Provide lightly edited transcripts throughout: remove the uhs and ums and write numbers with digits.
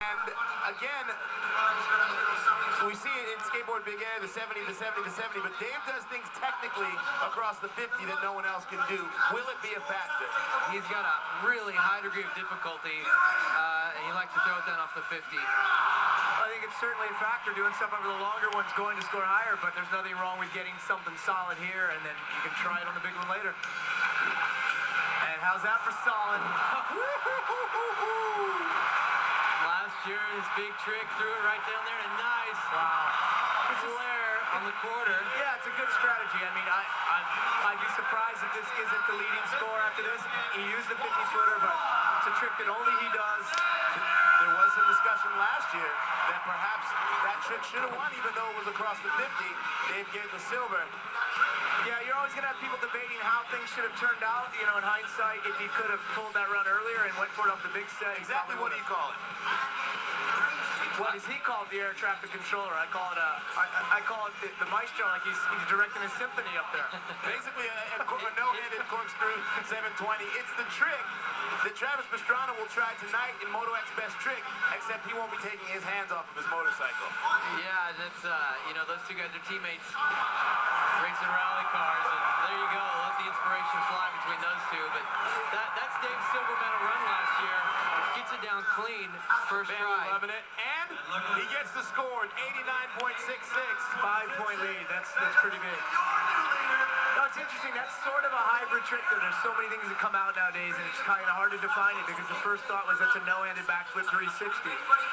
And again, we see it in skateboard big air, the 70, the 70, the 70, but Dave does things technically across the 50 that no one else can do. Will it be a factor? He's got a really high degree of difficulty, and he likes to throw it down off the 50. I think it's certainly a factor. Doing stuff over the longer one's going to score higher, but there's nothing wrong with getting something solid here, and then you can try it on the big one later. And how's that for solid? Last year, his big trick, threw it right down there, and nice. Wow. Flare on the quarter. Yeah, it's a good strategy. I mean, I'd be surprised if this isn't the leading score after this. He used the 50-footer, but it's a trick that only he does. There was some discussion last year that perhaps that trick should have won, even though it was across the 50. Dave gave the silver. Yeah, you're always going to have people debating how things should have turned out. You know, in hindsight, if he could have pulled that run earlier and went for it off the big set. Exactly what do you call it? What does he call it? The air traffic controller. I call it the maestro, like he's directing a symphony up there. Basically a no-handed corkscrew 720. It's the trick that Travis Pastrana will try tonight in Moto X Best Trick, except he won't be taking his hands off of his motorcycle. Yeah, that's, you know, those two guys are teammates racing rally cars, and there you go. Let the inspiration fly between those two. But that's Dave's silver medal run last year. Gets it down clean, first try. Loving it, and he gets the score, 89.66. 5-point lead. That's pretty big. No, it's interesting. That's sort of a hybrid trick, though. There's so many things that come out nowadays, and it's kind of hard to define it because the first thought was that's a no-handed backflip 360.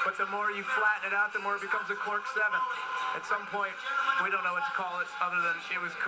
But the more you flatten it out, the more it becomes a cork 7. At some point, we don't know what to call it other than it was cool.